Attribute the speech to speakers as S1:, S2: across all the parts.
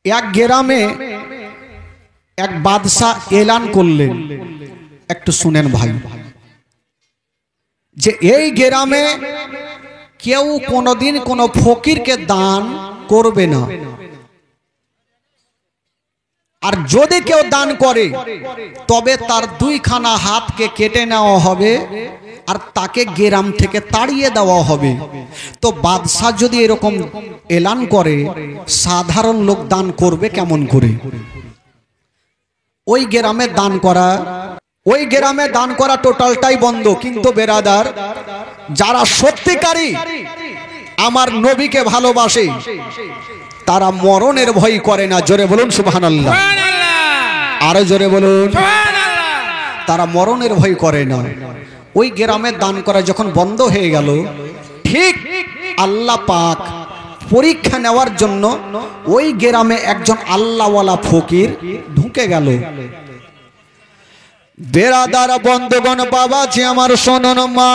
S1: এক গ্রামে এক বাদশা এলান করলেন, একটু শুনেন ভাই, যে এই গ্রামে কেউ কোনোদিন কোনো ফকিরকে দান করবে না, আর যদি কেউ দান করে তবে তার দুইখানা হাতকে কেটে নেওয়া হবে আর তাকে গ্রাম থেকে তাড়িয়ে দেওয়া হবে। তো বাদশা যদি এরকম এলান করে, সাধারণ লোক দান করবে কেমন করে? ওই গ্রামে দান করা টোটালটাই বন্ধ। কিন্তু বেরাদার, যারা সত্যিকারী আমার নবীকে ভালোবাসে তারা মরণের ভয় করে না। জোরে বলুন সুবহানাল্লাহ, আরো জোরে বলুন। তারা মরণের ভয় করে না। ওই গ্রামে দান করা যখন বন্ধ হয়ে গেল, ঠিক আল্লাহ পাক পরীক্ষা নেওয়ার জন্য ওই গ্রামে একজন আল্লাহওয়ালা ফকির ঢুকে গেল। বেরাদার বন্ধুগণ, বাবাজি আমার শোনুন, মা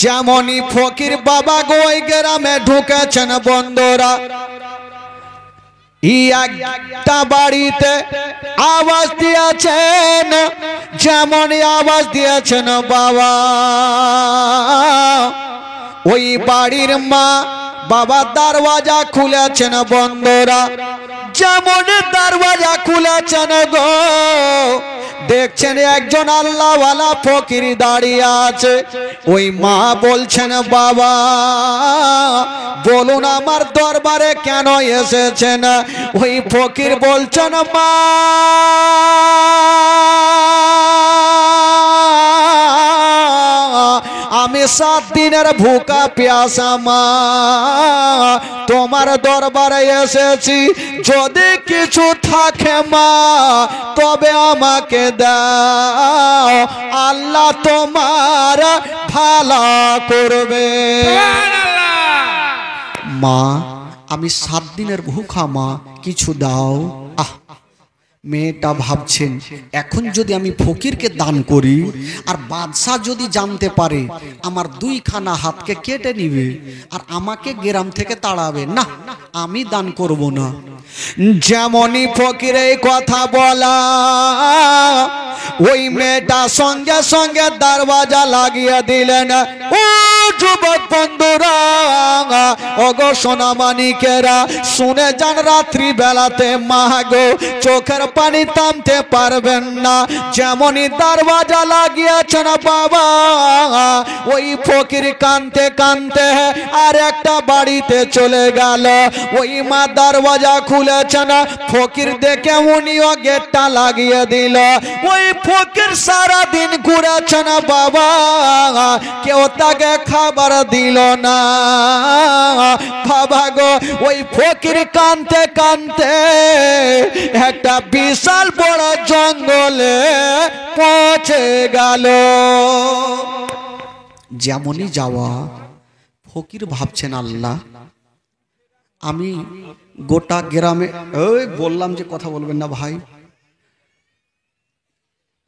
S1: যেমনই ফকির বাবা গো ওই গ্রামে ঢুকেছেন বন্ধুরা, একটা বাড়িতে আওয়াজ দিয়েছেন, যেমনই আওয়াজ দিয়েছেন বাবা, ওই বাড়ির মা বাবা দরওয়াজা খুলেছেন বন্ধুরা। যেমন দরওয়াজা খুলেছেন গো, দেখছেন একজন আল্লাহওয়ালা ফকির দাঁড়িয়ে আছে। ওই মা বলছেন, বাবা বলুন আমার দরবারে কেন এসেছেন? ওই ফকির বলছেন, মা আমি 7 দিনের ভুকা প্যাসা মা, তোমার দরবারে এসেছি, যদি কিছু থাকে মা তবে আমাকে দাও, আল্লাহ তোমার ভালো করবে। মা আমি 7 দিনের ভুখা মা, কিছু দাও। মেয়েটা ভাবছেন, এখন যদি আমি ফকিরকে দান করি আর বাদশা যদি জানতে পারে, আমার 2খানা হাতকে কেটে নিবে আর আমাকে গ্রাম থেকে তাড়াবে, না আমি দান করব না। যেমনই ফকির এই কথা বলা, ওই মেয়েটা সঙ্গে সঙ্গে দরওয়াজা লাগিয়ে দিলেন। ও যুবক বন্ধুরা, ওগো সোনামানিকেরা, শুনে যান, রাত্রি বেলাতে মা গো চোখের পানি থামতে পারবেন না। যেমনই দরওয়াজা লাগিয়েছেন বাবা, ওই ফকির কাঁদতে কাঁদতে আর একটা বাড়িতে চলে গেল। ওই মা দরওয়াজা খুলেছেন, ফকির দেখে উনিও গেটটা লাগিয়ে দিল। ওই ফকির সারা দিন ঘুরেছেন বাবা, কেউ তাকে খাবার দিল না। বাবা গো, ওই ফকির কাঁদতে কাঁদতে একটা বিশাল বড় জঙ্গলে পৌঁছে গেল। যেমনই যাওয়া, ফকির ভাবছেন, আল্লাহ আমি গোটা গ্রামে, ওই বললাম যে কথা বলবেন না ভাই।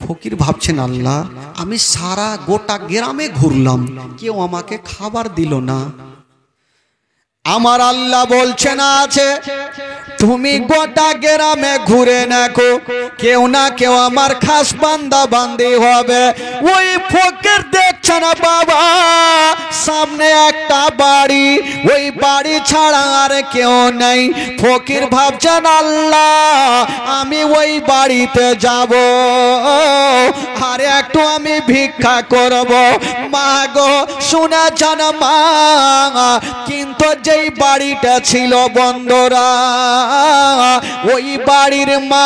S1: ফকির ভাবছেন, আল্লাহ আমি সারা গোটা গ্রামে ঘুরলাম, কেউ আমাকে খাবার দিল না। আমার আল্লাহ বলছেন, আছে তুমি গোটা গ্রামে ঘুরে দেখো, কেউ না কেউ আমার খাস বান্দা বান্দি হবে। ওই ফকির দেখছেন বাবা, সামনে একটা বাড়ি, ওই বাড়ি ছাড়া আর কেউ নেই। ফকির ভাবছেন, আল্লাহ আমি ওই বাড়িতে যাব আর একটু আমি ভিক্ষা করব। মা গো শুনেছেন মা, কিন্তু যেই বাড়িটা ছিল বন্ধুরা, ওই বাড়ির মা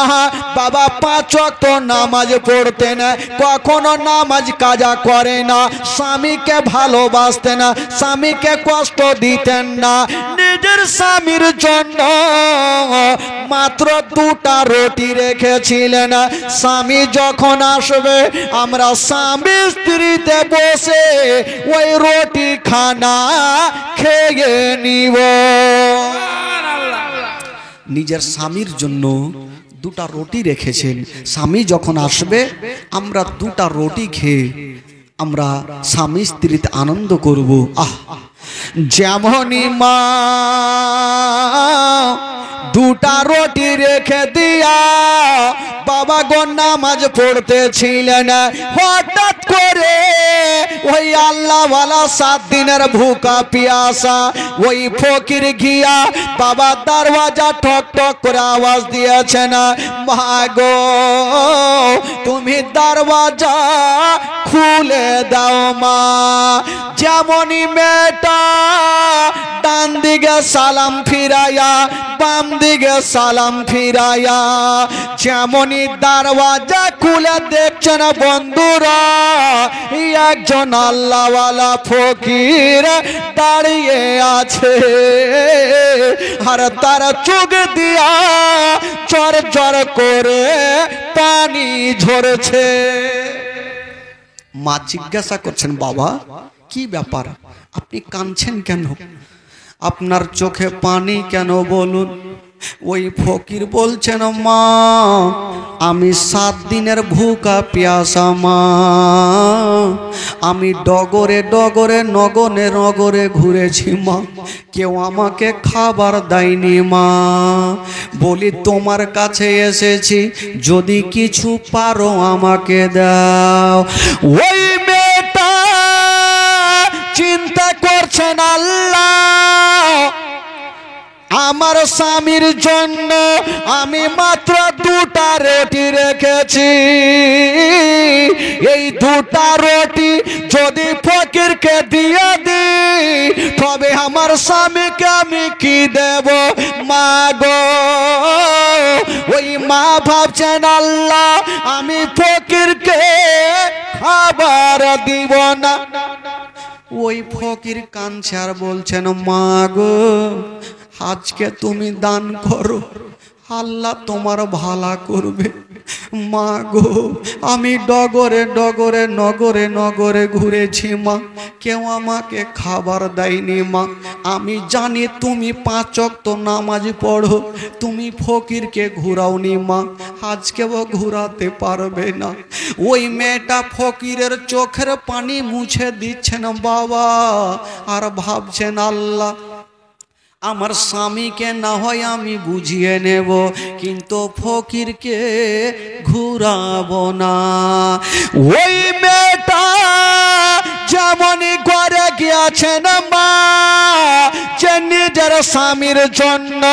S1: বাবা 5 ওয়াক্ত নামাজ পড়তেন, কখনো নামাজ কাজা করে না, স্বামীকে ভালোবাসতেন, স্বামীকে কষ্ট দিতেন না। নিজের স্বামীর জন্য মাত্র 2টা রুটি রেখেছিলেন। স্বামী যখন আসবে, আমরা স্বামী স্ত্রীতে বসে ওই রুটি খানা খেয়ে নিব। নিজের স্বামীর জন্য 2টা রুটি রেখেছেন, স্বামী যখন আসবে আমরা 2টা রুটি খেয়ে আমরা স্বামী স্ত্রীতে আনন্দ করব। যেমনই মা দুটা রুটি রেখে দিয়া বাবা গো নামাজ পড়তেছিলেন, হঠাৎ করে ওই আল্লাহওয়ালা 7 দিনের ভুকা পিয়াসা ওই ফকির গিয়া বাবা দরওয়াজা ঠক ঠক করে আওয়াজ দিয়েছেন, মা গো তুমি দরওয়াজা খুলে দাও মা। যেমনই মেয়েটা ডান দিকে সালাম ফিরাইয়া বাম দিকে সালাম ফিরাইয়া যেমনই দরওয়াজা খুলে দেখছেন বন্ধুরা, একজন আল্লাহওয়ালা ফকির দাঁড়িয়ে আছে, আর তার চোখ দিয়া চর চর করে পানি ঝরছে। মা জিজ্ঞাসা করছেন, বাবা কি ব্যাপার, আপনি কাঁদছেন কেন, আপনার চোখে পানি কেন বলুন? ওই ফকির বলছেন, মা আমি 7 দিনের ভুকা পিয়াসা মা, আমি ডগরে ডগরে নগরে নগরে ঘুরেছি মা, কেউ আমাকে খাবার দেয়নি মা, বলি তোমার কাছে এসেছি, যদি কিছু পারো আমাকে দাও। ওই মেয়েটা চিন্তা করছেন, আল্লাহ আমার স্বামীর জন্য আমি মাত্র 2টা রুটি রেখেছি, এই 2টা রুটি যদি ফকিরকে দিয়ে দিই তবে আমার স্বামীকে আমি কি দেব মা গো? ওই মা ভাবছেন, আল্লাহ আমি ফকিরকে খাবার দিব না। ওই ফকির কাঁদছে আর বলছেন, মা গো আজকে তুমি দান করো, আল্লাহ তোমার ভালা করবে। মা গো আমি ডগরে ডগরে নগরে নগরে ঘুরেছি মা, কেউ আমাকে খাবার দেয়নি মা, আমি জানি তুমি 5 ওয়াক্ত নামাজ পড়ো, তুমি ফকিরকে ঘুরাওনি মা, আজকেও ঘুরাতে পারবে না। ওই মেয়েটা ফকিরের চোখের পানি মুছে দিচ্ছেন বাবা, আর ভাবছেন, আল্লাহ আমার স্বামীকে না হয় আমি বুঝিয়ে নেব, কিন্তু ফকিরকে ঘুরাবো না। ওই মেয়েটা যেমনই ঘরে গিয়েছেন মা, যে নিজের স্বামীর জন্য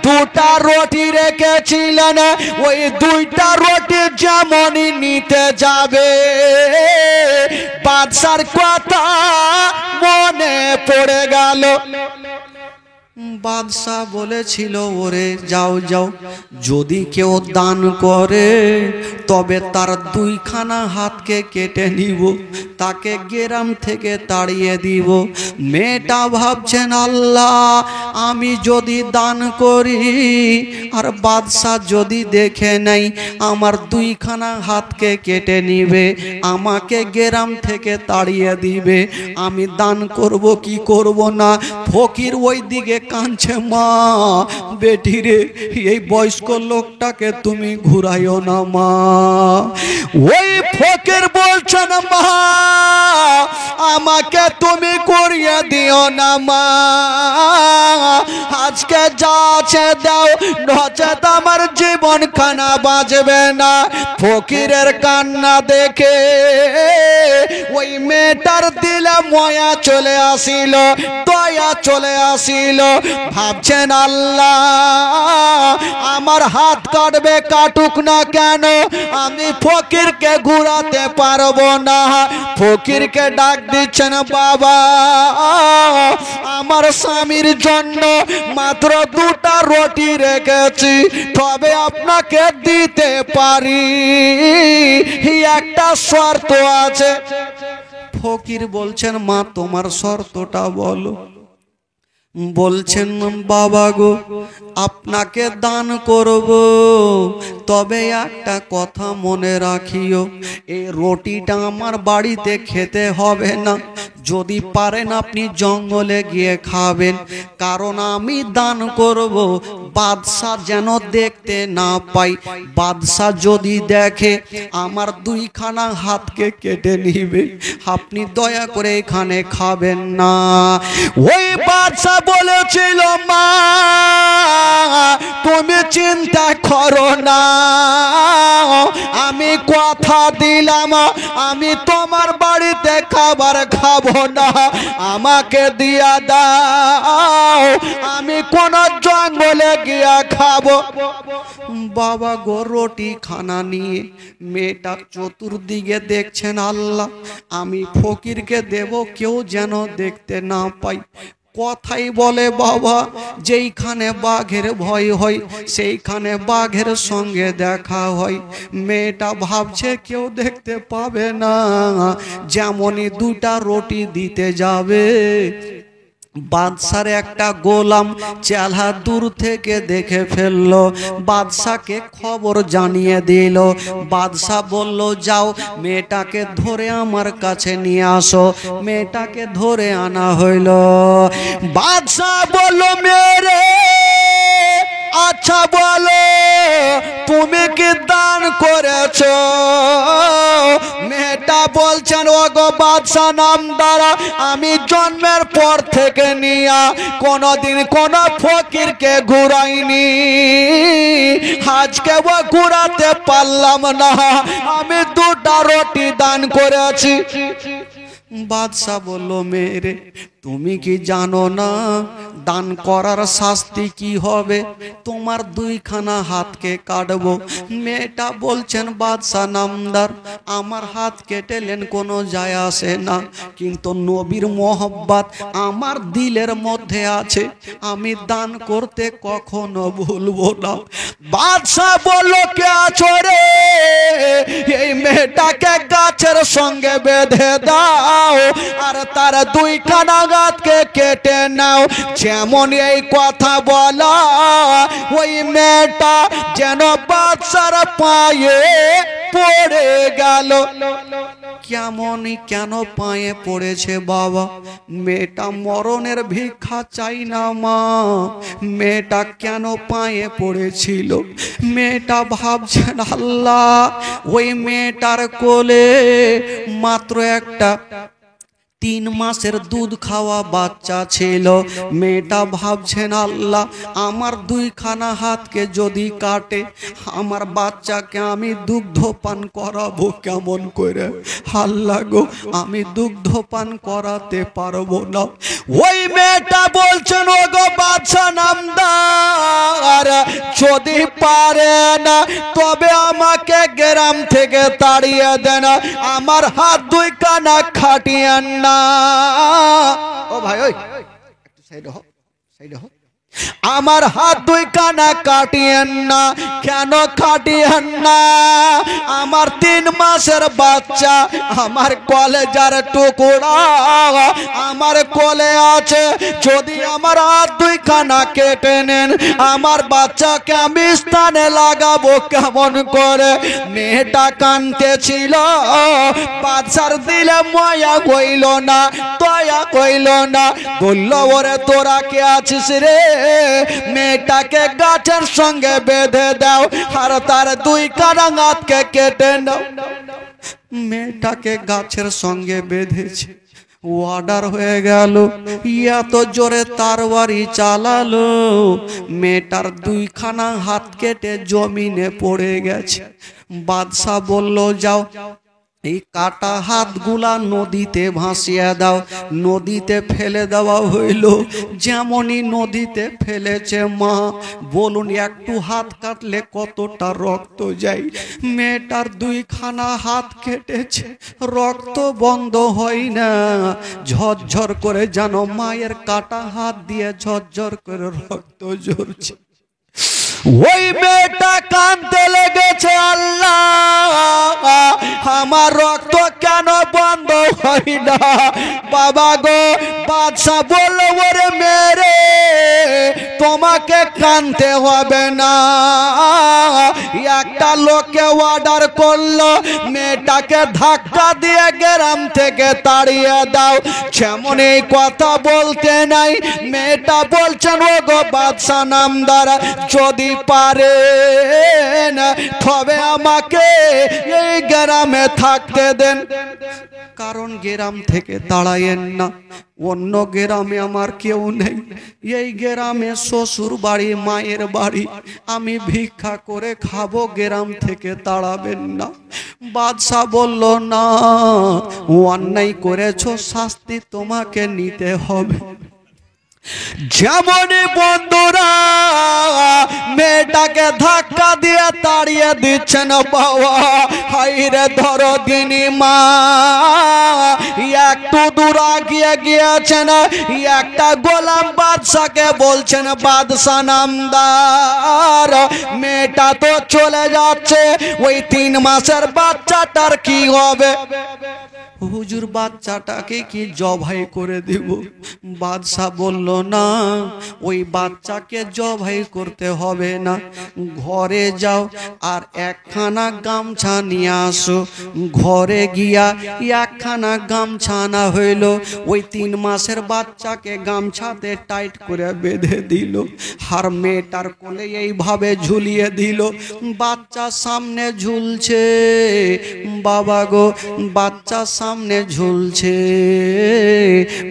S1: 2টা রুটি রেখেছিলেন, ওই 2টা রুটি যেমনই নিতে যাবে বাদশার কথা মনে পড়ে গেল। বাদশা বলেছিল, ওরে যাও যাও, যদি কেউ দান করে তবে তার 2খানা হাতকে কেটে নিব, তাকে গ্রাম থেকে তাড়িয়ে দিব। মেয়েটা ভাবছেন, আল্লাহ আমি যদি দান করি আর বাদশা যদি দেখে নেই আমার 2খানা হাতকে কেটে নিবে, আমাকে গ্রাম থেকে তাড়িয়ে দিবে, আমি দান করব কি করব না। ফকির ওই দিকে কাঁদছে, মা বেটি রে এই বয়স্ক লোকটাকে তুমি ঘুরাইও না মা। ওই ফকির বলছেন, মা আমাকে তুমি করিয়ে দিও না মা, আজকে যা আছে দাও, নচেত আমার জীবন খানা বাঁচবে না। ফকিরের কান্না দেখে ওই মেয়েটার দিলে মায়া চলে আসিল, দয়া চলে আসিল, ভাবছেন আল্লাহ আমার হাত কাটবে, কাটুক না কেন, আমি ফকিরকে ঘুরাতে পারবো না। ফকিরকে ডাক দিচ্ছেন, বাবা আমার স্বামীর জন্য মাত্র 2টা রুটি রেখেছি, তবে আপনাকে দিতে পারি, একটা শর্ত আছে। ফকির বলছেন, মা তোমার শর্তটা বলো। বলছেন, বাবা গো আপনাকে দান করব, তবে একটা কথা মনে রাখিও, এই রুটিটা আমার বাড়িতে খেতে হবে না, যদি পারেন আপনি জঙ্গলে গিয়ে খাবেন, কারণ আমি দান করব বাদশা যেন দেখতে না পাই। বাদশা যদি দেখে আমার দুইখানা হাতকে কেটে নিবে। আপনি দয়া করে এখানে খাবেন না। ওই বাদশা বলেছিল, মা তুমি চিন্তা করো না, আমি কথা দিলাম আমি তোমার বাড়িতে খাবার খাবো না, আমাকে দিয়া দাও, আমি কোন জঙ্গলে গিয়া খাবো। বাবা গো রুটি খানা নিয়ে মেয়েটা চতুর্দিকে দেখছেন, আল্লাহ আমি ফকিরকে দেব কেউ যেন দেখতে না পাই। কথাই বলে বাবা, যেইখানে বাঘের ভয় হয় সেইখানে বাঘের সঙ্গে দেখা হয়। মেয়েটা ভাবছে কেউ দেখতে পাবে না, যেমনই দুটা রুটি দিতে যাবে, বাদশার একটা গোলাম চেলা দূর থেকে দেখে ফেললো, বাদশাকে খবর জানিয়ে দিল। বাদশা বলল, যাও মেয়েটাকে ধরে আমার কাছে নিয়ে আসো। মেয়েটাকে ধরে আনা হইল। বাদশা বলল, মেরে আচ্ছা বলো তুমি কি দান করেছো? মেয়েটা বলছেন, ওগো বাদশা নামদার, আমি জন্মের পর থেকে নিয়া কোনদিন কোন ফকিরকে ঘুরাইনি, আজকে ও ঘুরাতে পারলাম না, আমি দুটা রুটি দান করেছি। বাদশা বলল, মেরে তুমি কি জানো না দান করার শাস্তি কি হবে? তোমার দুইখানা হাতকে কাটবো। মেয়েটা বলছেন, বাদশা নামদার, আমার হাত কেটেলেন কোনো যায় আসে না, কিন্তু নবীর মোহব্বত আমার দিলের মধ্যে আছে, আমি দান করতে কখনো ভুলবো না। বাদশা বলল, কে আছো রে? এই মেয়েটাকে গাছের সঙ্গে বেঁধে দাও আর তার দুইখানা হাতকে কেটে নাও। যেমন এই কথা বলা, ওই মেয়েটা যেন বাদশার পায়ে পড়ে গেল। কেন পায়ে পড়েছে বাবা? মেয়েটা মরণের ভিক্ষা চাই না মা, মেয়েটা কেন পায়ে পড়েছিল? মেয়েটা ভাবছেন, আল্লাহ ওই মেয়েটার কোলে মাত্র একটা 3 মাসের দুধ খাওয়া বাচ্চা ছিল। মেয়েটা ভাবছেন, আল্লাহ আমার দুইখানা হাতকে যদি কাটে আমার বাচ্চাকে আমি দুগ্ধ পান করাবো কেমন করে? আল্লাহ গো আমি দুগ্ধ পান করাতে পারবো না। ওই মেয়েটা বলছেন, ও গো বাদশা নামদার, যদি পারে না তবে আমাকে গ্রাম থেকে তাড়িয়ে দেন, আমার হাত দুইখানা খাটিয়েন না। ও ভাই, ওই একটু সাইড হও, সাইড হও। আমার হাত দুইখানা কাটিয়েন না। কেন কাটিয়েন না? আমার 3 মাসের বাচ্চা, আমার কলেজার টুকরা আমার কোলে আছে, যদি আমার হাত দুইখানা কেটে নেন আমার বাচ্চাকে আমি স্থানে লাগাবো কেমন করে? মেয়েটা কাঁদতেছিল, বাচ্চার দিলে মায়া কইল না, দয়া কইল না, বলল, ওরে তোরা কে আছিস রে? মেয়েটাকে গাছের সঙ্গে বেঁধে দাও আর তার দুইখানা হাতকে কেটে নাও। মেয়েটাকে গাছের সঙ্গে বেঁধেছে, ওয়ার্ডার হয়ে গেল। এত জোরে তারবারি চালালো, মেয়েটার দুইখানা হাত কেটে জমিনে পড়ে গেছে। বাদশা বলল, যাও এই কাটা হাতগুলা নদীতে ভাসিয়ে দাও। নদীতে ফেলে দেওয়া হইল। যেমনই নদীতে ফেলেছে, মা বলুন একটু হাত কাটলে কতটা রক্ত যায়? মেয়েটার দুইখানা হাত কেটেছে, রক্ত বন্ধ হয় না, ঝরঝর করে যেন মায়ের কাটা হাত দিয়ে ঝরঝর করে রক্ত ঝরছে। ওই মেয়েটা কাঁদতে লেগেছে, আল্লাহ আমার রক্ত কেন বন্ধ হয় না? বাবা গো, বাদশা বলল ওরে মেরে তোমাকে কানতে হবে না। একটা লোককে অর্ডার করলো মেয়েটাকে ধাক্কা দিয়ে গ্রাম থেকে তাড়িয়ে দাও। যেমন এই কথা বলতে নাই, মেয়েটা বলছেন ও গো বাদশা নামদার, যদি পারেন তবে আমাকে এই গ্রামে থাকতে দেন, কারণ গ্রাম থেকে তাড়ায়েন না। অন্য গ্রামে আমার কেউ নেই, এই গ্রামে শ্বশুর বাড়ি মায়ের বাড়ি, আমি ভিক্ষা করে খাবো, গ্রাম থেকে তাড়াবেন না। বাদশা বলল না, অন্যায় করেছো, শাস্তি তোমাকে নিতে হবে। যেমন বন্ধুরা মেয়েটাকে ধাক্কা দিয়ে তাড়িয়ে দিচ্ছেন বাবা, হাইরে ধরো দিনী মা একটু দূর আগিয়ে গিয়েছেন, একটা গোলাম বাদশাকে বলছেন বাদশা নামদার মেয়েটা তো চলে যাচ্ছে, ওই 3 মাসের বাচ্চাটার কি হবে? হুজুর বাচ্চাটাকে কি জবাই করে দিব? বাদশা বলল না, ওই বাচ্চাকে জবাই করতে হবে না, ঘরে যাও আর একখানা গামছা নিয়ে আসো। ঘরে গিয়া একখানা গামছা আনা হইল, ওই 3 মাসের বাচ্চাকে গামছাতে টাইট করে বেঁধে দিল, আর মেয়েটার কোলে এইভাবে ঝুলিয়ে দিল। বাচ্চা সামনে ঝুলছে, বাবা গো বাচ্চা সামনে ঝুলছে,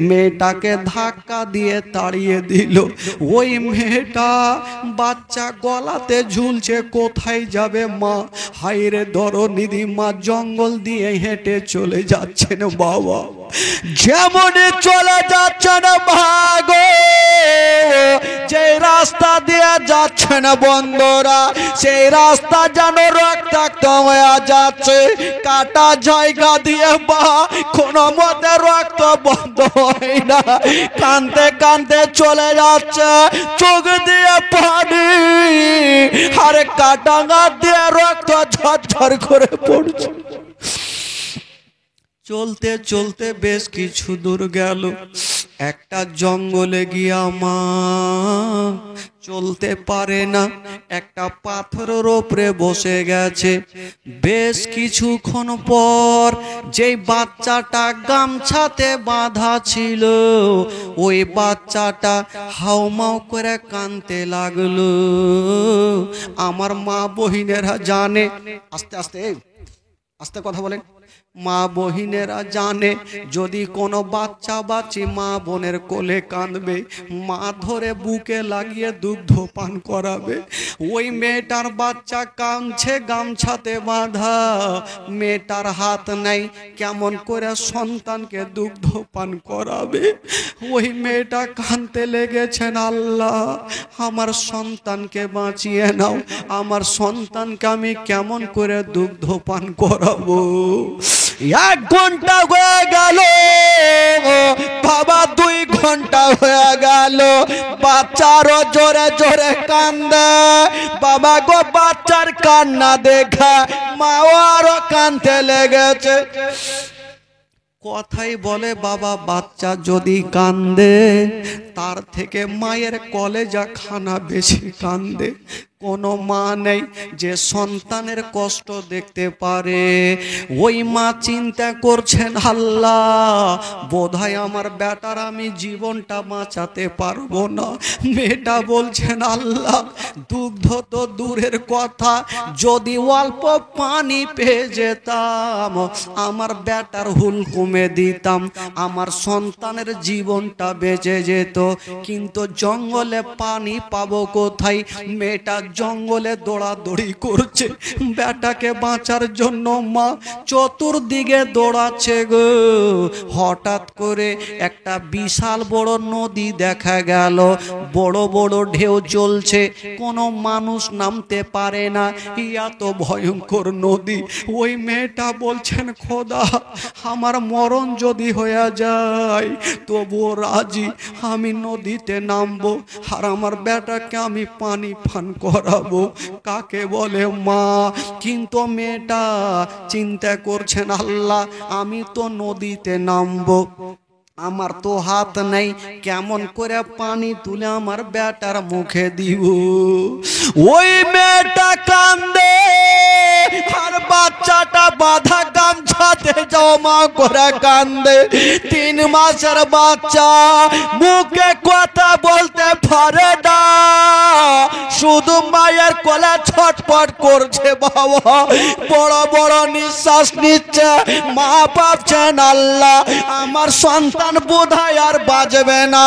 S1: মেয়েটাকে ধাক্কা দিয়ে তাড়িয়ে দিল। ওই মেয়েটা বাচ্চা গলাতে ঝুলছে, কোথায় যাবে মা? হাইরে ধরো নিধি মা জঙ্গল দিয়ে হেঁটে চলে যাচ্ছেন বাবা। যেমন চলে যাচ্ছেন ভাগো, যে রাস্তা দিয়ে যাচ্ছেন বন্ধুরা, সেই রাস্তা যেন রক্তাক্ত হয়ে যাচ্ছে, কাটা জায়গা দিয়ে বা কোনো মতে রক্ত বন্ধ হয় না, কানতে কানতে চলে যাচ্ছে, চোখ দিয়ে পানি আর কাটা গাছ দিয়ে রক্ত ঝরঝর করে পড়ছে। চলতে চলতে বেশ কিছু দূর গেল, একটা জঙ্গলে গিয়া মা চলতে পারে না, একটা পাথরের উপরে বসে গেছে। বেশ কিছুক্ষণ পর যেই বাচ্চাটা গামছাতে বাঁধা ছিল, ওই বাচ্চাটা হাউমাউ করে কাঁদতে লাগলো। আমার মা বহিনেরা জানে, আস্তে আস্তে আস্তে কথা বলেন, মা বহিনেরা জানে যদি কোনো বাচ্চা বাচ্চি মা বোনের কোলে কাঁদবে, মা ধরে বুকে লাগিয়ে দুগ্ধ পান করাবে। ওই মেয়েটার বাচ্চা কাঁদছে গামছাতে বাঁধা, মেয়েটার হাত নাই, কেমন করে সন্তানকে দুগ্ধ পান করাবে? ওই মেয়েটা কাঁদতে লেগেছেন, আল্লাহ আমার সন্তানকে বাঁচিয়ে নাও, আমার সন্তানকে আমি কেমন করে দুগ্ধ পান করাবো? 1 ঘন্টা হয়ে গেল বাবা, 2 ঘন্টা হয়ে গেল, বাচ্চারও জোরে জোরে কান্দে। বাবা গো বাচ্চার কান্না দেখা মাও আরো কাঁদতে লেগেছে। কথাই বলে বাবা, বাচ্চা যদি কান্দে তার থেকে মায়ের কলেজা খানা বেশি কান্দে। কোনো মা নেই যে সন্তানের কষ্ট দেখতে পারে। ওই মা চিন্তা করছেন, আল্লাহ বোধহয় আমার বেটার আমি জীবনটা বাঁচাতে পারবো না। মেয়েটা বলছেন, আল্লাহ দুগ্ধ তো দূরের কথা, যদি অল্প পানি পেয়ে যেতাম আমার বেটার হুল কমে দিতাম, আমার সন্তানের জীবনটা বেঁচে যেত। কিন্তু জঙ্গলে পানি পাবো কোথায়? মেয়েটা জঙ্গলে দৌড়াদৌড়ি করছে বেটাকে বাঁচার জন্য। মা চতুর্দিকে দৌড়াচ্ছে গো। হঠাৎ করে একটা বিশাল বড় নদী দেখা গেল, বড় বড় ঢেউ চলছে, কোনো মানুষ নামতে পারে না, এত ভয়ঙ্কর নদী। ওই মেয়েটা বলছেন, খোদা আমার মরণ যদি হয়ে যায় তবুও রাজি, আমি নদীতে নামবো আর আমার বেটাকে আমি পানি পান কর। করাবো কাকে বলে মা। কিন্তু মেয়েটা চিন্তা করছেন আল্লাহ আমি তো নদীতে নামবো, আমার তো হাত নেই, কেমন করে পানি তুলে আমার বেটার মুখে দিব। ওই মেয়েটা কান্দে আর বাচ্চাটা বাঁধা গামছাতে জমা করে কান্দে। 3 মাসের বাচ্চা মুখে কথা বলতে পারে না, শুধু মায়ের কোলে ছটফট করছে বাবা, বড় বড় নিঃশ্বাস নিচ্ছে। মা ভাবছেন আল্লাহ আমার সন্তান বোধহয় আর বাঁচবে না,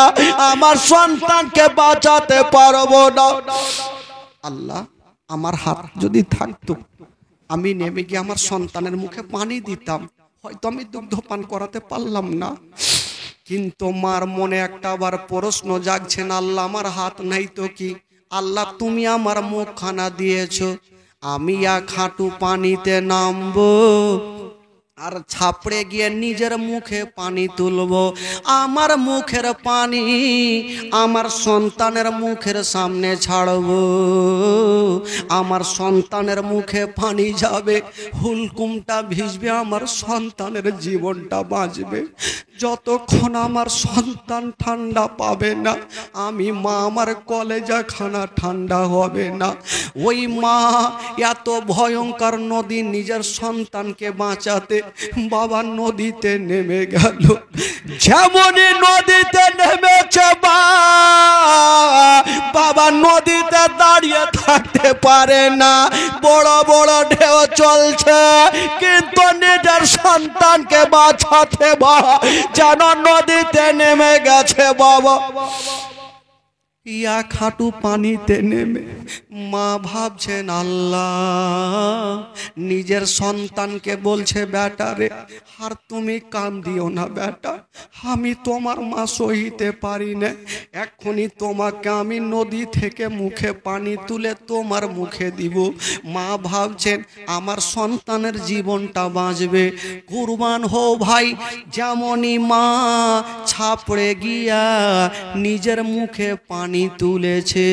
S1: আমার সন্তানকে বাঁচাতে পারবো না। আল্লাহ আমার হাত যদি থাকতো আমি নেমে গিয়ে আমার সন্তানের মুখে পানি দিতাম, হয়তো আমি দুগ্ধ পান করাতে পারলাম না। কিন্তু মার মনে একটা আবার প্রশ্ন জাগছেন, আল্লাহ আমার হাত নাই তো কি, আল্লাহ তুমি আমার মুখখানা দিয়েছো, আমি এক হাঁটু পানিতে নামবো আর ছাপড়ে গিয়ে নিজের মুখে পানি তুলবো। আমার মুখের পানি আমার সন্তানের মুখের সামনে ছাড়বো, আমার সন্তানের মুখে পানি যাবে, হুলকুমটা ভিজবে, আমার সন্তানের জীবনটা বাঁচবে। যতক্ষণ আমার সন্তান ঠান্ডা পাবে না আমি মা আমার কলেজা খানা ঠান্ডা হবে না। ওই মা এত ভয়ঙ্কর নদী নিজের সন্তানকে বাঁচাতে বাবা নদীতে নেমে গেল। যেমনই নদীতে নেমেছে বাবা নদীতে দাঁড়িয়ে থাকতে পারে না, বড় বড় ঢেউ চলছে, কিন্তু নিজের সন্তানকে বাঁচাতে যেন নদীতে নেমে গেছে বাবা। এক হাঁটু পানিতে নেমে মা ভাবছেন আল্লাহ নিজের সন্তানকে বলছে বেটা রে আর তুমি কান্দিও না বেটা, আমি তোমার মা সহিতে পারি না, এক্ষুনি তোমাকে আমি নদী থেকে মুখে পানি তুলে তোমার মুখে দিব। মা ভাবছেন আমার সন্তানের জীবনটা বাঁচবে, কুরবান হও ভাই। যেমনই মা ছাপড়ে গিয়া নিজের মুখে পানি তুলেছে,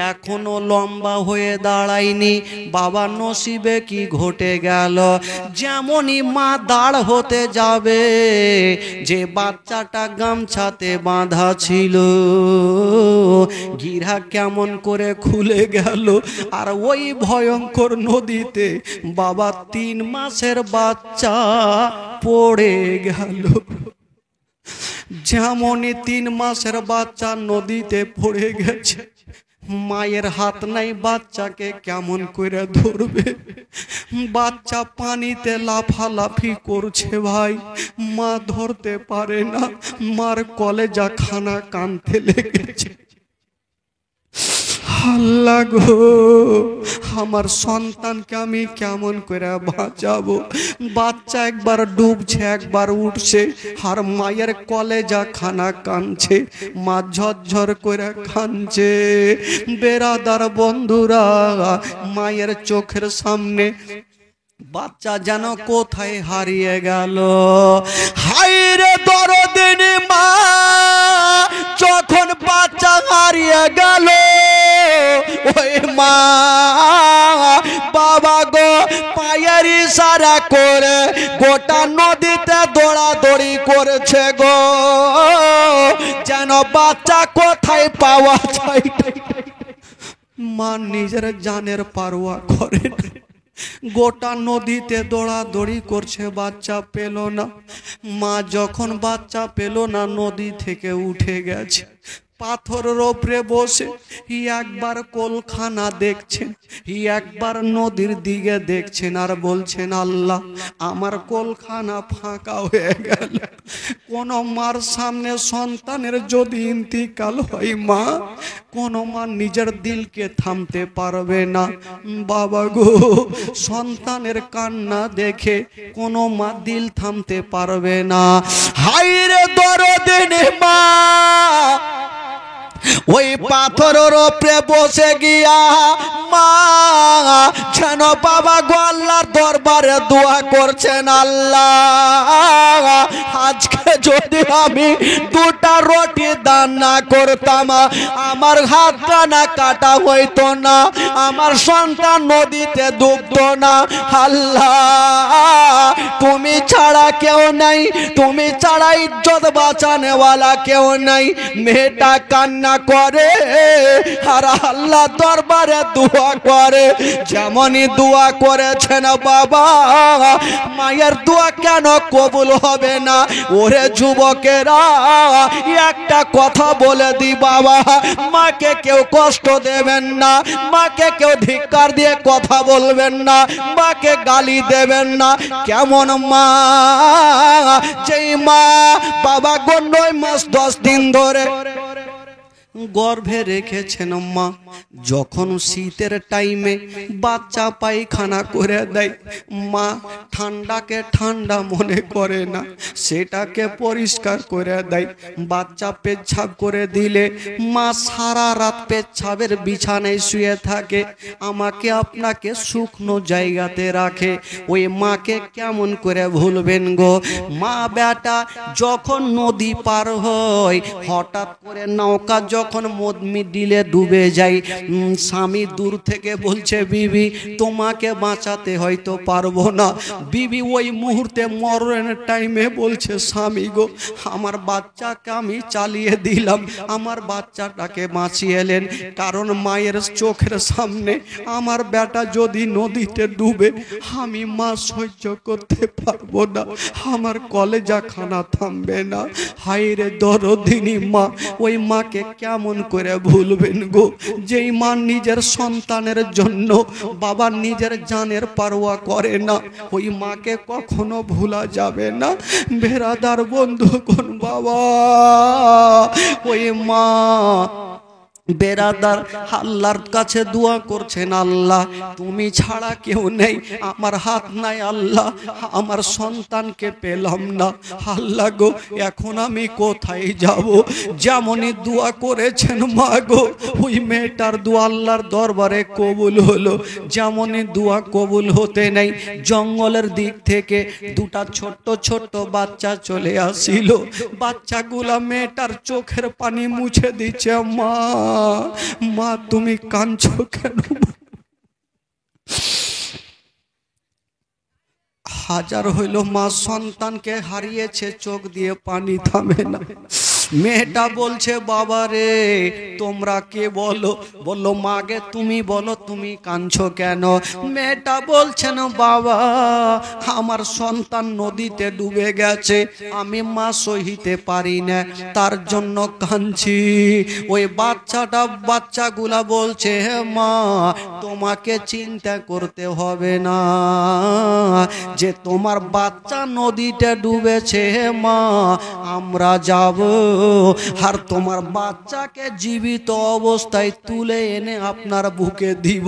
S1: এখনো লম্বা হয়ে দাঁড়ায়নি, বাবা নসিবে কি ঘটে গেল। যেমনই মা দাঁড় হতে যাবে, যে বাচ্চাটা গামছাতে বাঁধা ছিল গিরা কেমন করে খুলে গেল, আর ওই ভয়ঙ্কর নদীতে বাবা 3 মাসের বাচ্চা পড়ে গেল। যেমনই 3 মাসের বাচ্চা নদীতে পড়ে গেছে, মায়ের হাত নাই বাচ্চাকে কেমন করে ধরবে, বাচ্চা পানিতে লাফালাফি করছে ভাই, মা ধরতে পারে না, মার কলেজা খানা কাঁদতে লেগেছে। আল্লাহ গো আমার সন্তানকে আমি কেমন করে বাঁচাবো, বাচ্চা একবার ডুবছে একবার উঠছে, আর মায়ের কলেজা খানা কাঁদছে, মা ঝরঝর করে কাঁদছে। বেরাদার বন্ধুরা, মায়ের চোখের সামনে বাচ্চা যেন কোথায় হারিয়ে গেল। হায়রে দরদিনী মা, যখন বাচ্চা হারিয়ে গেল ওই মা বাবা গো পায়ের ইশারা করে গোটা নদীতে দৌড়াদৌড়ি করেছে গো, যেন বাচ্চা কোথায় পাওয়া যায়। মা নিজের জানের পারোয়া করে, গোটা নদীতে দৌড়াদৌড়ি করছে, বাচ্চা পেল না। মা যখন বাচ্চা পেল না নদী থেকে উঠে গেছে, পাথরের ওপরে বসে একবার কোলখানা দেখছেন, একবার নদীর দিকে দেখছেন, আর বলছেন আল্লাহ আমার কোলখানা ফাঁকা হয়ে গেল। কোন মার সামনে সন্তানের যদি ইন্তিকাল হয় মা, কোন মা নিজের দিলকে থামতে পারবে না। বাবা গো সন্তানের কান্না দেখে কোন মা দিল থামতে পারবে না। হায়রে দরদিনী মা, ওই পাথরের উপরে বসে গিয়া মা যেন বাবা গো আল্লাহর দরবারে দোয়া করছেন, আল্লাহ আজকে যদি আমি 2 দুটা রুটি দান না করতাম, আমার হাতটা না কাটা হইতো না, আমার সন্তান নদীতে ডুবতো না। আল্লাহ, তুমি ছাড়া কেউ নাই, তুমি ছাড়া ইজ্জত বাঁচানেওয়ালা কেউ নাই। মেয়েটা কান্না করে আর আল্লাহ দরবারে দোয়া করে। যেমনই দোয়া করেছেন বাবা, মায়ের দোয়া কেন কবুল হবে না? ওরে যুবকেরা, একটা কথা বলে দি বাবা, মাকে কেউ কষ্ট দেবেন না, মাকে কেউ ধিক্কার দিয়ে কথা বলবেন না, মাকে গালি দেবেন না। কেমন মা? যেই মা বাবা গো 9 মাস 10 দিন ধরে গর্ভে রেখেছেন মা, যখন শীতের টাইমে বাচ্চা পায়খানা করে দেয়, মা ঠান্ডাকে ঠান্ডা মনে করে না, সেটাকে পরিষ্কার করে দেয়। বাচ্চা পেচ্ছাপ করে দিলে মা সারা রাত পেচ্ছাপের বিছানায় শুয়ে থাকে, আমাকে আপনাকে শুকনো জায়গাতে রাখে। ওই মাকে কেমন করে ভুলবেন গো? মা বেটা যখন নদী পার হয়, হঠাৎ করে নৌকা যখন মিডিলে ডুবে যায়, স্বামী দূর থেকে বলছে বিবি তোমাকে বাঁচাতে হয়তো পারবো না। বিবি ওই মুহূর্তে মরণের টাইমে বলছে স্বামী গো, আমার বাচ্চাকে আমি চালিয়ে দিলাম, আমার বাচ্চাটাকে বাঁচিয়েলেন। কারণ মায়ের চোখের সামনে আমার বেটা যদি নদীতে ডুবে, আমি মা সহ্য করতে পারবো না, আমার কলেজা খানা থামবে না। হায়রে দরদিনী মা, ওই মাকে কেমন করে ভুলবেন গো? যেই মা নিজের সন্তানের জন্য বাবা নিজের জানের পারোয়া করে না, ওই মাকে কখনো ভুলা যাবে না। বেরাদার বন্ধু কোন বাবা, ওই মা বেরাদার আল্লাহর কাছে দোয়া করছেন, আল্লাহ তুমি ছাড়া কেউ নেই, আমার হাত নাই, আল্লাহ আমার সন্তানকে পেলাম না, আল্লাহ গো এখন আমি কোথায় যাব? যেমনই দোয়া করেছেন মা গো, ওই মেয়েটার দোয়া আল্লাহর দরবারে কবুল হলো। যেমনই দোয়া কবুল হতে নেই, জঙ্গলের দিক থেকে দুটা ছোট্ট ছোট্ট বাচ্চা চলে আসিল। বাচ্চাগুলা মেয়েটার চোখের পানি মুছে দিচ্ছে। মা, মা তুমি কাঁদছো কেন? হাজার হইল মা সন্তানকে হারিয়েছে, চোখ দিয়ে পানি থামে না। মেয়েটা বলছে বাবা রে তোমরা কে বলো? বললো মাগে তুমি বলো, তুমি কাঁদছো কেন? মেয়েটা বলছেন বাবা আমার সন্তান নদীতে ডুবে গেছে, আমি মা সহিতে পারি না, তার জন্য কাঁদছি। ওই বাচ্চাগুলা বলছে হে মা তোমাকে চিন্তা করতে হবে না যে তোমার বাচ্চা নদীতে ডুবেছে, হে মা আমরা যাব আর তোমার বাচ্চাকে জীবিত অবস্থায় তুলে এনে আপনার বুকে দিব।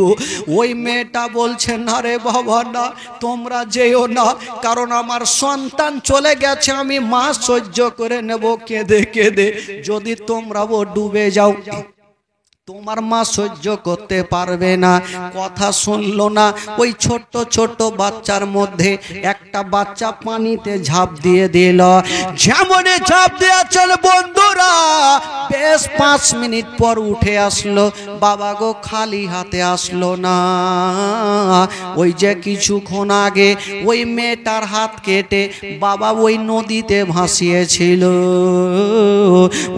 S1: ওই মেয়েটা বলছে না রে বাবা না, তোমরা যেও না, কারণ আমার সন্তান চলে গেছে, আমি মা সহ্য করে নেব কেঁদে কেঁদে। যদি তোমরাও ডুবে যাও তোমার মা সহ্য করতে পারবে না। কথা শুনলো না। ওই ছোট্ট ছোট্ট বাচ্চার মধ্যে একটা বাচ্চা পানিতে ঝাঁপ দিয়ে দিল। যেমন ঝাঁপ দিয়েছেন বন্ধুরা, বেশ 5 মিনিট পর উঠে আসলো। বাবা গো খালি হাতে আসলো না। ওই যে কিছুক্ষণ আগে ওই মেয়েটার হাত কেটে বাবা ওই নদীতে ভাসিয়েছিল,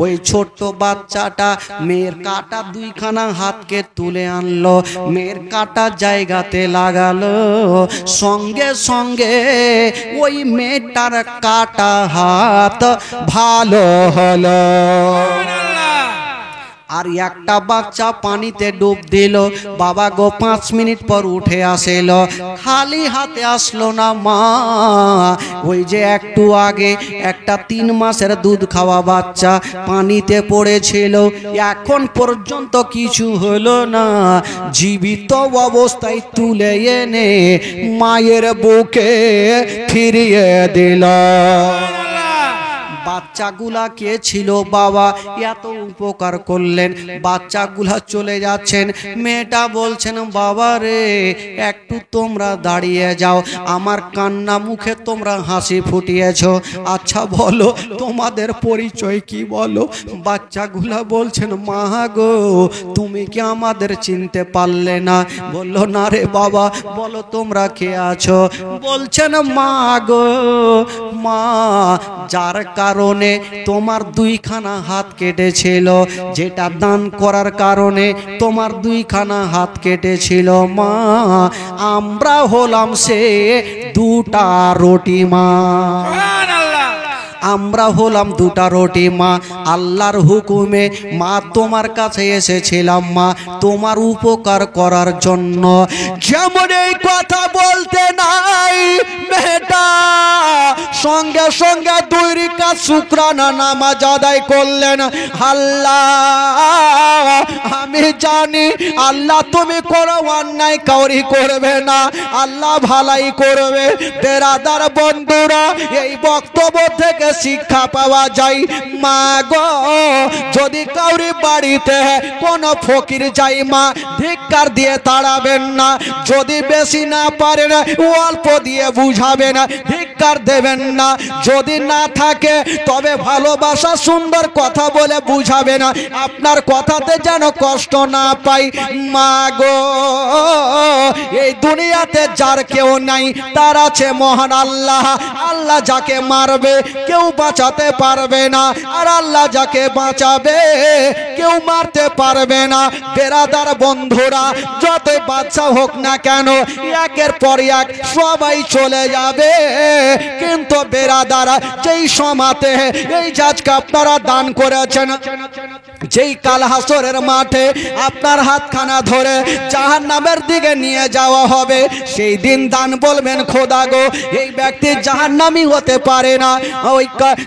S1: ওই ছোট্ট বাচ্চাটা মেয়ের কাটা 2খানা হাতকে তুলে আনলো, মেয়ের কাটা জায়গাতে লাগালো, সঙ্গে সঙ্গে ওই মেয়েটার কাটা হাত ভালো হলো। আর একটা বাচ্চা পানিতে ডুব দিল। বাবা গো 5 মিনিট পর উঠে আসেল, খালি হাতে আসলো না মা। ওই যে একটু আগে একটা 3 মাসের দুধ খাওয়া বাচ্চা পানিতে পড়েছিল, এখন পর্যন্ত কিছু হলো না, জীবিত অবস্থায় তুলে এনে মায়ের বুকে ফিরিয়ে দিল। বাচ্চাগুলা কে ছিল বাবা, এত উপকার করলেন, বাচ্চাগুলা চলে যাচ্ছেন, মেয়েটা বলছেন বাবা রে একটু তোমরা দাঁড়িয়ে যাও, আমার কান্না মুখে তোমরা হাসি ফুটিয়েছো, আচ্ছা বলো তোমাদের পরিচয় কি বলো। বাচ্চাগুলা বলছেন মা গো তুমি কি আমাদের চিনতে পারলে না? বললো না রে বাবা, বলো তোমরা কে আছো? বলছেন মা গো মা, যার কারণে তোমার দুইখানা হাত কেটেছিল, যেটা দান করার কারণে তোমার দুইখানা হাত কেটেছিল মা, আমরা হলাম সে দুটা রুটি মা, আমরা হলাম দুটা রুটি মা। আল্লাহর হুকুমে মা তোমার কাছে এসেছিলাম মা তোমার উপকার করার জন্য। যেমন এই কথা বলতে নাই মেয়েটা সঙ্গে সঙ্গে 2 রাকাত শুকরানা নামাজ আদায় করলেন। আল্লাহ আমি জানি আল্লাহ তুমি কোনো অন্যায় কাউরি করবে না, আল্লাহ ভালাই করবে। বেরাদার বন্ধুরা এই বক্তব্য থেকে শিক্ষা পাওয়া যায় মা গো, যদি কাউরি বাড়িতে কোনো ফকির যাই মা ধিক্কার দিয়ে তাড়াবেন না, যদি বেশি না পারেন অল্প দিয়ে বুঝাবেন, ধিক্কার দেবেন না, যদি না থাকে তবে ভালোবাসা সুন্দর কথা বলে বুঝাবেন, আপনার কথাতে যেন কষ্ট না পাই মা গো। এই দুনিয়াতে যার কেউ নাই তার আছে মহান আল্লাহ, আল্লাহ যাকে মারবে কেউ বাঁচাতে পারবে না, আর আল্লাহ যাকে বাঁচাবে কেউ মারতে পারবে না। বেরাদার বন্ধুরা যতই বাচ্চা হোক না কেন একের পর এক সবাই চলে যাবে, কিন্তু বেরাদারা যেই সমাতে এই জাজকে আপনারা দান করেছেন, যেই কাল হাসরের মাঠে আপনার হাতখানা ধরে জাহান্নামের দিকে নিয়ে যাওয়া হবে, সেই দিন দান বলবেন খোদা গো এই ব্যক্তি জাহান্নামী হতে পারে না। ওই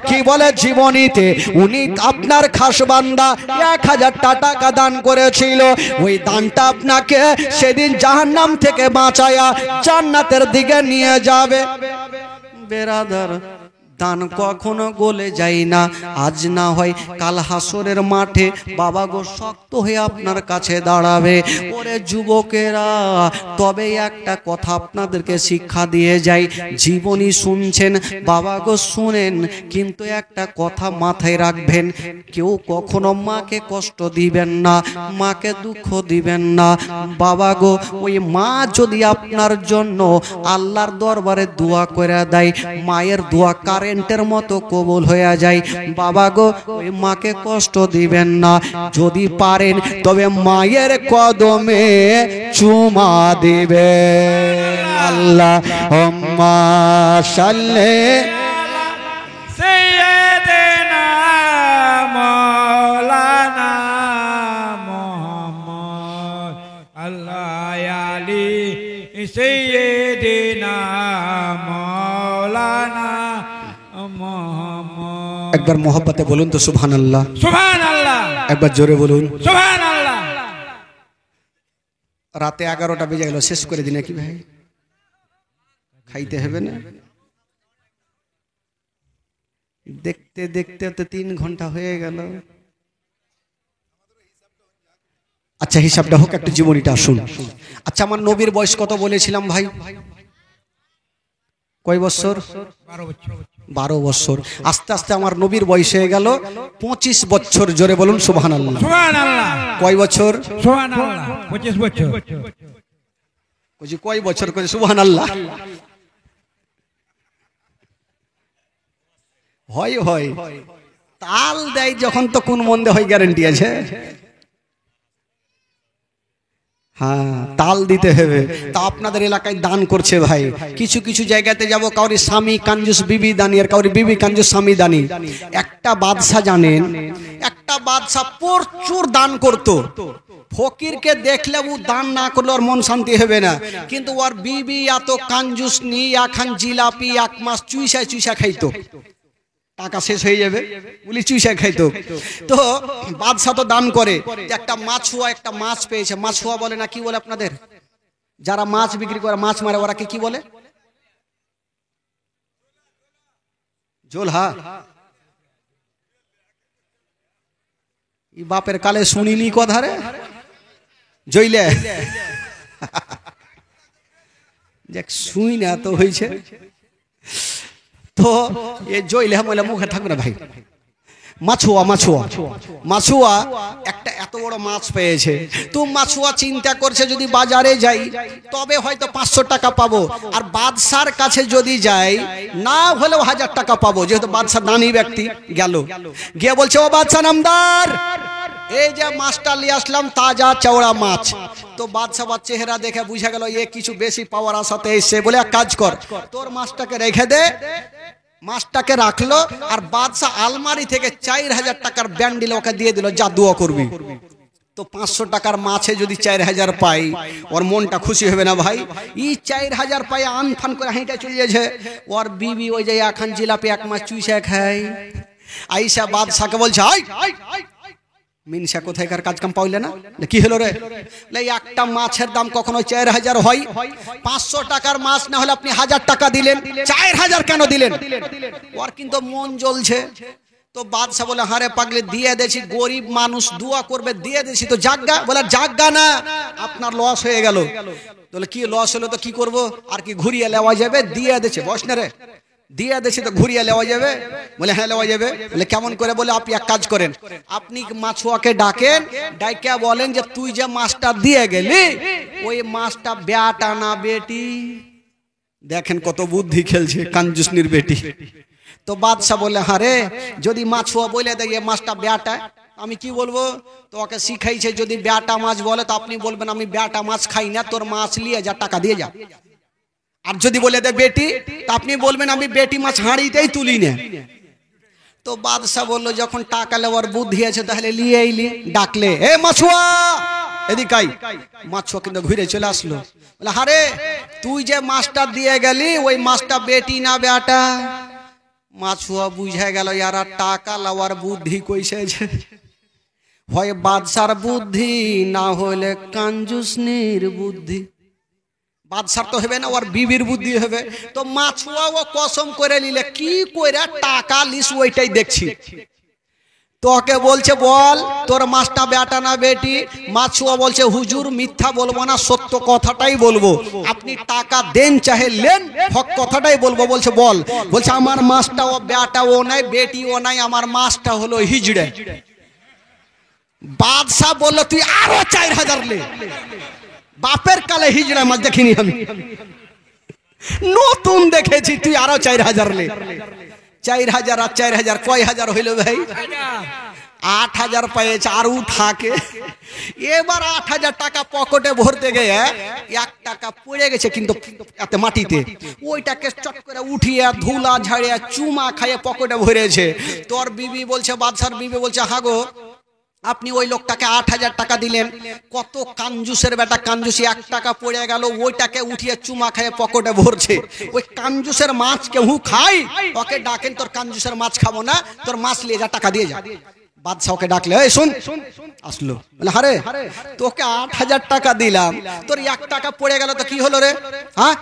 S1: কি বলে জীবনীতে উনি আপনার খাস বান্দা 1000 টাকা দান করেছিল, ওই দানটা আপনাকে সেদিন জাহান্নাম থেকে বাঁচায়া জান্নাতের দিকে নিয়ে যাবে। বেরাদার দান কখনো গলে যায় না, আজ না হয় কাল হাসরের মাঠে বাবা গো শক্ত হয়ে আপনার কাছে দাঁড়াবে। ওরে যুবকেরা তবে একটা কথা আপনাদেরকে শিক্ষা দিয়ে যাই, জীবনী শুনছেন বাবা গো শুনেন, কিন্তু একটা কথা মাথায় রাখবেন, কেউ কখনো মাকে কষ্ট দিবেন না, মাকে দুঃখ দিবেন না বাবা গো। ওই মা যদি আপনার জন্য আল্লাহর দরবারে দোয়া করে দেয়, মায়ের দোয়া কারেন্টের মতো কবুল হয়ে যায় বাবা গো। ওই মাকে কষ্ট দিবেন না, যদি পারেন তবে মায়ের কদমে চুমা দিবেন। আল্লাহুম্মা সাল্লি
S2: সাইয়্যিদিনা মাওলানা মুহাম্মদ আল্লাহ আলী সাইয়্যিদিনা মাওলানা মুহাম্মদ।
S1: একবার মোহব্বতে বলুন তো সুবহানাল্লাহ,
S2: সুবহানাল্লাহ,
S1: একবার জোরে বলুন
S2: সুবহানাল্লাহ।
S1: রাতে 11টা বেজে গেল, শেষ করে দিন কি ভাই, খাইতে হবে না? দেখতে দেখতে তো 3 ঘন্টা হয়ে গেল। আচ্ছা হিসাবটা হোক, একটু জীবনীটা আসুন। আচ্ছা আমার নবীর বয়স কত বলেছিলাম ভাই? কয় বছর? 12 বছর। আস্তে আস্তে আমার নবীর বয়স হয়ে গেল 25 বছর। জোরে বলুন সুবহানাল্লাহ,
S2: সুবহানাল্লাহ।
S1: কয় বছর?
S2: সুবহানাল্লাহ, 25 বছর।
S1: কয় বছর করে সুবহানাল্লাহ? হয় হয়, তাল দেয় যখন তো কোন মন্দে হয় গ্যারান্টি আছে? হ্যাঁ তাল দিতে হবে। তা আপনাদের এলাকায় দান করছে ভাই, কিছু কিছু জায়গাতে যাব, কাউরি স্বামী কাঞ্জুস বিবি দানি, আর কাউরি বিবি কাঞ্জুস স্বামী দানি। একটা বাদশা জানেন, একটা বাদশা প্রচুর দান করতো, ফকিরকে দেখলে ও দান না করলে ওর মন শান্তি হবে না, কিন্তু ওর বিবি এত কাঞ্জুস নি, এখন জিলাপি 1 মাস চুইসা চুইসা খাইতো, টাকা শেষ হয়ে যাবে বলি চুইসা খাইতো। তো বাদশা তো দান করে, একটা মাছুয়া একটা মাছ পেয়েছে, মাছুয়া বলে না কি বলে আপনাদের? যারা মাছ বিক্রি করে মাছ মারে ওরা কি বলে? জোলহা। ই বাপের কালে শুনিনি কথা রে জইলে দেখ শুই না তো হয়েছে তো এ জইলে বলে মুখে থাকবে না ভাই মাছুয়া মাছুয়া মাছুয়া একটা এত বড় মাছ পেয়েছে তো মাছুয়া চিন্তা করছে যদি বাজারে যাই তবে হয়তো 500 টাকা পাবো আর বাদশার কাছে যদি যাই না হলেও 1000 টাকা পাবো যেহেতু বাদশা দানি ব্যক্তি গেল গিয়ে বলছে ও বাদশা নামদার এই যে মাছটা নিয়ে আসলাম তাজা চওড়া মাছ তো বাদশার চেহারা দেখে বুঝা গেল এ কিছু বেশি পাওয়ার আশাতে এসে বলে এক কাজ কর তোর মাছটাকে রেখে দে মাছটাকে রাখলো আর বাদশা আলমারি থেকে 4000 টাকার ব্যান্ডিল ওকে দিয়ে দিল যা দোয়া করবি তো 500 টাকার মাছে যদি 4000 পাই ওর মনটা খুশি হবে না ভাই ই 4000 পাই আনফান করে হাইটা চলে যাচ্ছে ওর বিবি ওই যে এখন জিলাপি এক মাছ চুইসা খায় আইসা বাদশাকে বলছে মিনসা কোথায়কার কাজ কাম পাইলে না কি হলো রে একটা মাছের দাম কখনো 4000 হয় 500 টাকার মাছ না হলে আপনি 1000 টাকা দিলেন 4000 কেন দিলেন ওর কিন্তু মন জ্বলছে তো বাদশা বলে হারে পাগলে দিয়ে দেছি গরিব মানুষ দোয়া করবে দিয়ে দেছি তো জাগা বলে জাগা না আপনার লস হয়ে গেল বলে কি লস হলো তো কি করব আর কি ঘুরিয়ে নেওয়া যাবে দিয়ে দেছে বস না রে দিয়ে দেছি তো ঘুরিয়ে নেওয়া যাবে বলে হ্যাঁ নেওয়া যাবে বলে কেমন করে বলে আপনি এক কাজ করেন আপনি মাছুয়াকে ডাকেন ডাইকা বলেন যে তুই যে মাছটা দিয়ে গেলি ওই মাছটা বেটা না বেটি দেখেন কত বুদ্ধি খেলছে কাঞ্জুসনির বেটি তো বাদশা বলে হারে যদি মাছুয়া বলে দেয় এই মাছটা বেটা আমি কি বলবো তো ওকে শিখাইছে যদি বেটা মাছ বলে তো আপনি বলবেন আমি বেটা মাছ খাই না তোর মাছ নিয়ে যা টাকা দিয়ে যা আর যদি বলে দে বেটি তো আপনি বলবেন আমি বেটি মাছ হাঁড়িতেই তুলি না তো বাদশা বললো যখন টাকা লেওয়ার বুদ্ধি আছে তাহলে নিয়ে আইলি ডাকলে এ মাছুয়া এদিকাই মাছুয়া কিন্তু ঘুরে চলে আসলো বলে হারে তুই যে মাছটা দিয়ে গেলি ওই মাছটা বেটি না বেটা মাছুয়া বুঝে গেল ইয়ারা টাকা লেওয়ার বুদ্ধি কইছে হয় বাদশার বুদ্ধি না হলে কাঞ্জুসনির বুদ্ধি বাদশার তো হবে না ওর বিবির বুদ্ধি হবে তো মাছুয়া ও কসম করে নিলে কি কইরা টাকা লিস ওইটাই দেখছি তোকে বলছে বল তোর মাছটা বেটা না বেটি মাছুয়া বলছে হুজুর মিথ্যা বলবো না সত্য কথাটাই বলবো আপনি টাকা দেন চাহে লেন হক কথাটাই বলবো বলছে বল বলছে আমার মাছটা ও বেটা ও নাই বেটি ও নাই আমার মাছটা হলো হিজড়ে বাদশা বলল তুই আরো 4000 লে বাপের কালে হিজড়া মাছ দেখিনি আমি নতুন দেখেছি তুই আরো 4000 লে 4000 আর 4000 কয় হাজার হইল ভাই 8000 পেয়েছে আর উঠাকে এবার 8000 টাকা পকেটে ভরতে গিয়ে 1 টাকা পড়ে গেছে কিন্তু এত মাটিতে ওইটাকে চট করে উঠিয়ে ধুলা ঝাড়িয়ে চুমা খাইয়ে পকেটে ভরেছে তোর বিবি বলছে বাদশার বিবি বলছে হাগো আপনি ওই লোকটাকে 8000 টাকা দিলেন কত কাঞ্জুসের বেটা কাঞ্জুসি 1 টাকা পড়ে গেল ওইটাকে উঠিয়ে চুমা খাইয়ে পকেটে ভরছে ওই কাঞ্জুসের মাছ কেউ খাই ওকে ডাকেন তোর কাঞ্জুসের মাছ খাবো না তোর মাছ নিয়ে যা টাকা দিয়ে যা বাদশা ওকে ডাকলে এই শুন আসলো বলে হারে তোকে 8000 টাকা দিলাম তোর 1 টাকা পড়ে গেল তো কি হলো রে হ্যাঁ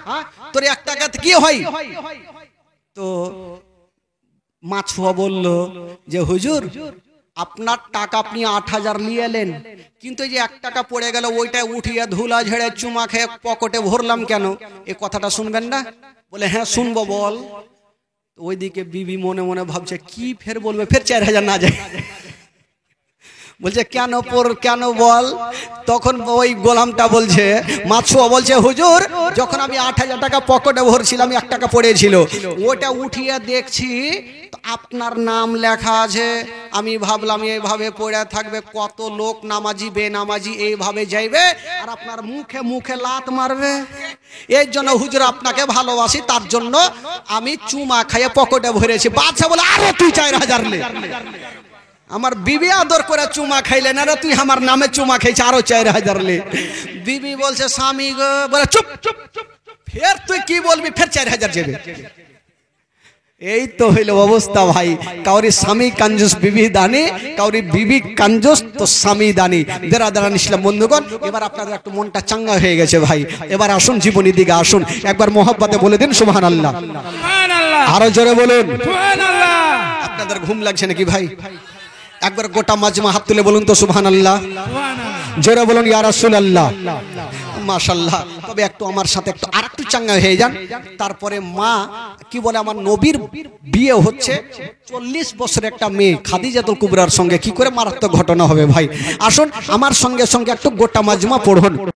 S1: তোর 1 টাকাতে কি হয় তো মাছুয়া বলল যে হুজুর আপনার টাকা আপনি 8000 নিয়ে এলেন কিন্তু এই যে 1 টাকা পড়ে গেল ওইটা উঠিয়ে ধুলা ঝেড়ে চুমা খেয়ে পকেটে ভরলাম কেন এই কথাটা শুনবেন না বলে হ্যাঁ শুনবো বল ওইদিকে বিবি মনে মনে ভাবছে কি ফের বলবে ফের 4000 না যায় বলছে কেন কেন বল তখন ওই গোলামটা বলছে মাছুয়া বলছে হুজুর যখন আমি 8000 টাকা পকেটে ভরছিলাম 1 টাকা পড়েছিল ওটা উঠিয়ে দেখছি আপনার নাম লেখা আছে আমি ভাবলাম এইভাবে পড়ে থাকবে কত লোক নামাজি বেনামাজি এইভাবে যাইবে আর আপনার মুখে মুখে লাত মারবে এই জন্য হুজুর আপনাকে ভালোবাসি তার জন্য আমি চুমা খাইয়ে পকেটে ভরেছি বাদশা বলে আরে তুই 4000 লে আমার বিবি আদর করে চুমা খাইলে না রে তুই আমার নামে চুমা খাইছে আরো 4000 লে বিবি বলছে স্বামী গো বলে চুপ চুপ ফের তুই কি বলবি ফের 4000 যাবে এই তো হইল অবস্থা ভাই কাউরি স্বামী কাঞ্জুস বিবি দানি কাউরি বিবি কাঞ্জুস তো স্বামী দানি বেরাদারান ইসলাম বন্ধুগণ এবার আপনাদের একটু মনটা চাঙ্গা হয়ে গেছে ভাই এবার আসুন জীবনের দিকে আসুন একবার মোহাব্বতে বলে দিন সুবহানাল্লাহ সুবহানাল্লাহ আরো জোরে বলুন সুবহানাল্লাহ আপনাদের ঘুম লাগছে নাকি ভাই একবার গোটা মাজমা হাত তুলে বলুন তো সুবহানাল্লাহ,
S2: সুবহানাল্লাহ।
S1: জোরে বলুন ইয়া রাসূলুল্লাহ। মাশাআল্লাহ। তবে একটু আমার সাথে একটু আরেকটু চাঙ্গা হয়ে যান। তারপরে মা কি বলে, আমার নবীর বিয়ে হচ্ছে 40 বছরের একটা মেয়ে খাদিজাতুল কুবরার সঙ্গে, কি করে মারাত্মক ঘটনা হবে ভাই। আসুন আমার সঙ্গে সঙ্গে একটু গোটা মাজমা পড়ুন।